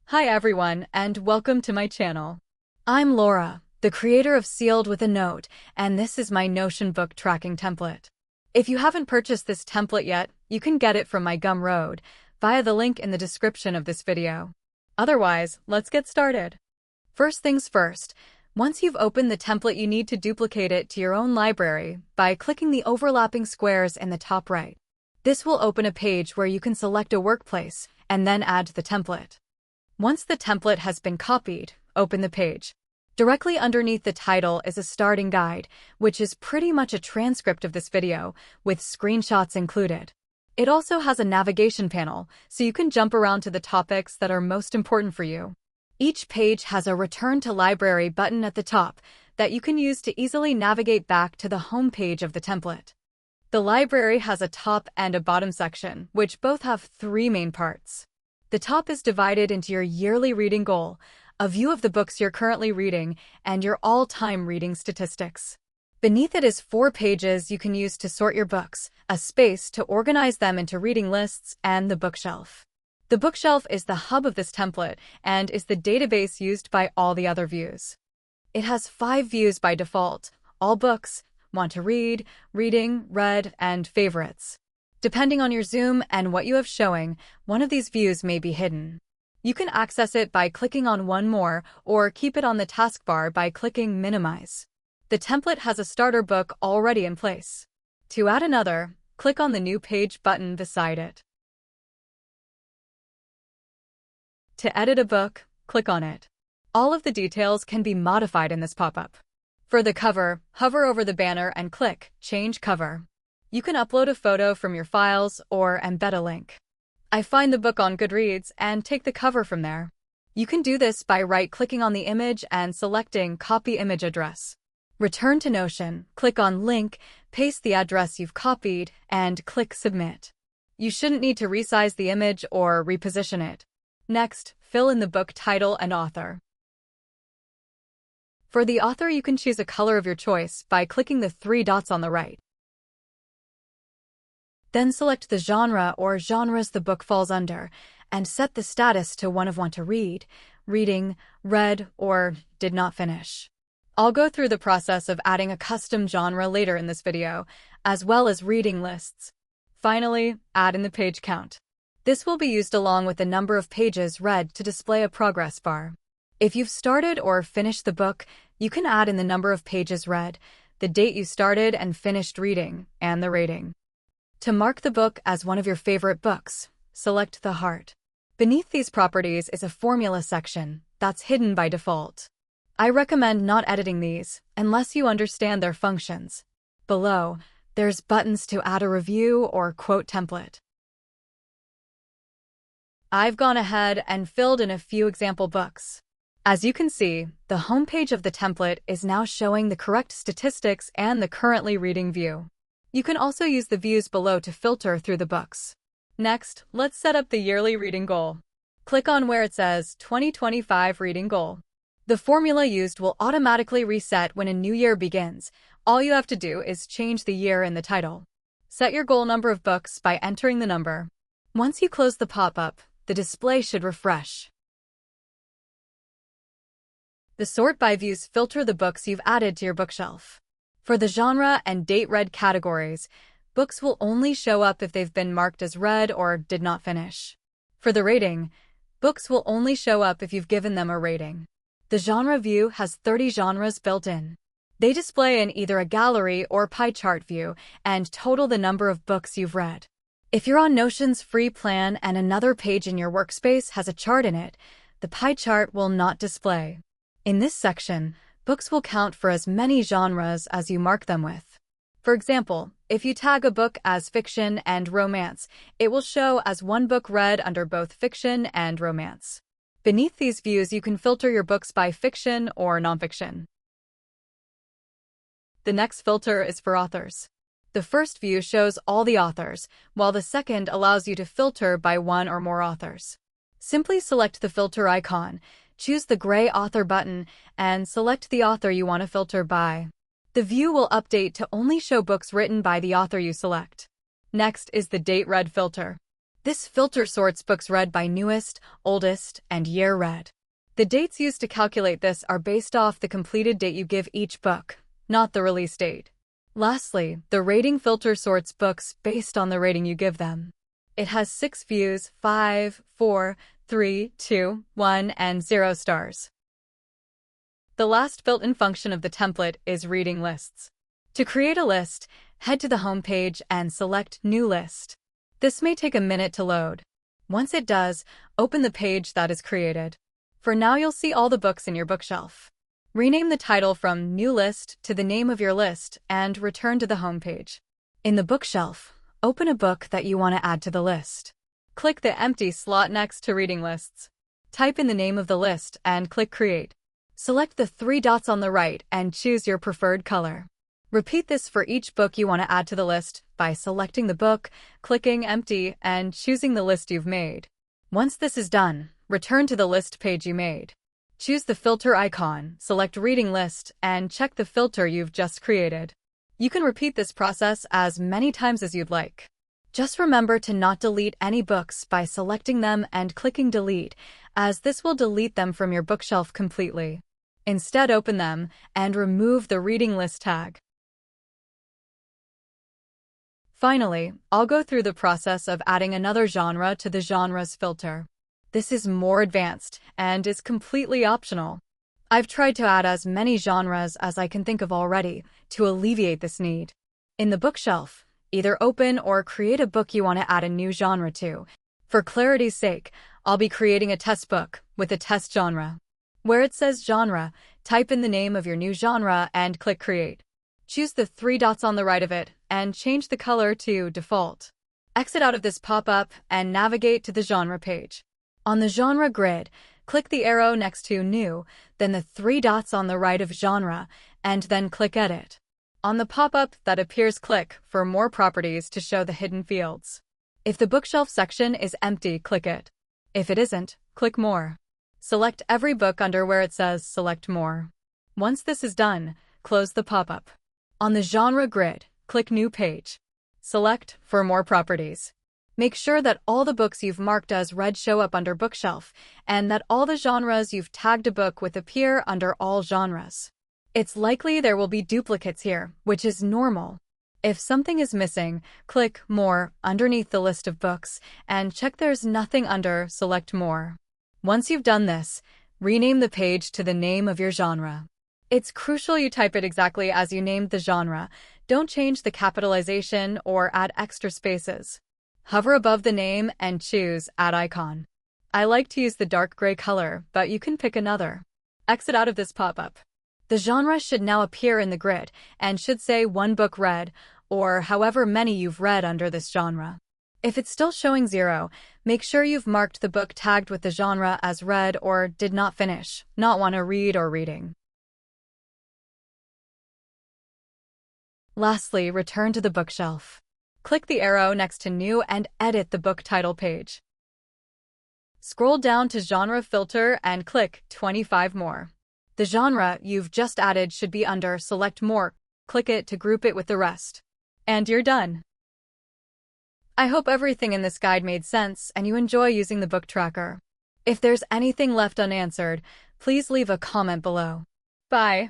Hi everyone, and welcome to my channel. I'm Laura, the creator of Sealed with a Note, and this is my Notion book tracking template. If you haven't purchased this template yet, you can get it from my Gumroad via the link in the description of this video. Otherwise, let's get started. First things first, once you've opened the template, you need to duplicate it to your own library by clicking the overlapping squares in the top right. This will open a page where you can select a workplace and then add the template. Once the template has been copied, open the page. Directly underneath the title is a starting guide, which is pretty much a transcript of this video, with screenshots included. It also has a navigation panel, so you can jump around to the topics that are most important for you. Each page has a Return to Library button at the top that you can use to easily navigate back to the home page of the template. The library has a top and a bottom section, which both have three main parts. The top is divided into your yearly reading goal, a view of the books you're currently reading, and your all-time reading statistics. Beneath it is 4 pages you can use to sort your books, a space to organize them into reading lists, and the bookshelf. The bookshelf is the hub of this template and is the database used by all the other views. It has 5 views by default: all books, want to read, reading, read, and favorites. Depending on your zoom and what you have showing, one of these views may be hidden. You can access it by clicking on one more or keep it on the taskbar by clicking Minimize. The template has a starter book already in place. To add another, click on the New Page button beside it. To edit a book, click on it. All of the details can be modified in this pop-up. For the cover, hover over the banner and click Change Cover. You can upload a photo from your files or embed a link. I find the book on Goodreads and take the cover from there. You can do this by right-clicking on the image and selecting Copy Image Address. Return to Notion, click on Link, paste the address you've copied, and click Submit. You shouldn't need to resize the image or reposition it. Next, fill in the book title and author. For the author, you can choose a color of your choice by clicking the 3 dots on the right. Then select the genre or genres the book falls under, and set the status to one of want to read, reading, read, or did not finish. I'll go through the process of adding a custom genre later in this video, as well as reading lists. Finally, add in the page count. This will be used along with the number of pages read to display a progress bar. If you've started or finished the book, you can add in the number of pages read, the date you started and finished reading, and the rating. To mark the book as one of your favorite books, select the heart. Beneath these properties is a formula section that's hidden by default. I recommend not editing these unless you understand their functions. Below, there's buttons to add a review or quote template. I've gone ahead and filled in a few example books. As you can see, the homepage of the template is now showing the correct statistics and the currently reading view. You can also use the views below to filter through the books. Next, let's set up the yearly reading goal. Click on where it says 2025 Reading Goal. The formula used will automatically reset when a new year begins. All you have to do is change the year in the title. Set your goal number of books by entering the number. Once you close the pop-up, the display should refresh. The Sort by Views filter the books you've added to your bookshelf. For the genre and date read categories, books will only show up if they've been marked as read or did not finish. For the rating, books will only show up if you've given them a rating. The genre view has 30 genres built in. They display in either a gallery or pie chart view and total the number of books you've read. If you're on Notion's free plan and another page in your workspace has a chart in it, the pie chart will not display. In this section, books will count for as many genres as you mark them with. For example, if you tag a book as fiction and romance, it will show as one book read under both fiction and romance. Beneath these views, you can filter your books by fiction or nonfiction. The next filter is for authors. The first view shows all the authors, while the second allows you to filter by one or more authors. Simply select the filter icon, choose the gray author button, and select the author you want to filter by. The view will update to only show books written by the author you select. Next is the Date Read filter. This filter sorts books read by newest, oldest, and year read. The dates used to calculate this are based off the completed date you give each book, not the release date. Lastly, the rating filter sorts books based on the rating you give them. It has 6 views: 5, 4, 3, 2, 1, and 0 stars. The last built-in function of the template is reading lists. To create a list, head to the home page and select New List. This may take a minute to load. Once it does, open the page that is created. For now, you'll see all the books in your bookshelf. Rename the title from New List to the name of your list and return to the home page. In the bookshelf, open a book that you want to add to the list. Click the empty slot next to Reading Lists. Type in the name of the list and click Create. Select the 3 dots on the right and choose your preferred color. Repeat this for each book you want to add to the list by selecting the book, clicking Empty, and choosing the list you've made. Once this is done, return to the list page you made. Choose the filter icon, select Reading List, and check the filter you've just created. You can repeat this process as many times as you'd like. Just remember to not delete any books by selecting them and clicking Delete, as this will delete them from your bookshelf completely. Instead, open them and remove the Reading List tag. Finally, I'll go through the process of adding another genre to the genres filter. This is more advanced and is completely optional. I've tried to add as many genres as I can think of already to alleviate this need. In the bookshelf, either open or create a book you want to add a new genre to. For clarity's sake, I'll be creating a test book with a test genre. Where it says genre, type in the name of your new genre and click Create. Choose the 3 dots on the right of it and change the color to Default. Exit out of this pop-up and navigate to the genre page. On the genre grid, click the arrow next to New, then the 3 dots on the right of Genre, and then click Edit. On the pop-up that appears, click for More Properties to show the hidden fields. If the bookshelf section is empty, click it. If it isn't, click More. Select every book under where it says Select More. Once this is done, close the pop-up. On the genre grid, click New Page. Select for More Properties. Make sure that all the books you've marked as read show up under Bookshelf, and that all the genres you've tagged a book with appear under all genres. It's likely there will be duplicates here, which is normal. If something is missing, click More underneath the list of books and check there's nothing under Select More. Once you've done this, rename the page to the name of your genre. It's crucial you type it exactly as you named the genre. Don't change the capitalization or add extra spaces. Hover above the name and choose Add Icon. I like to use the dark gray color, but you can pick another. Exit out of this pop-up. The genre should now appear in the grid and should say 1 book read, or however many you've read under this genre. If it's still showing 0, make sure you've marked the book tagged with the genre as read or did not finish, not want to read or reading. Lastly, return to the bookshelf. Click the arrow next to New and edit the book title page. Scroll down to Genre Filter and click 25 More. The genre you've just added should be under Select More. Click it to group it with the rest. And you're done. I hope everything in this guide made sense and you enjoy using the book tracker. If there's anything left unanswered, please leave a comment below. Bye.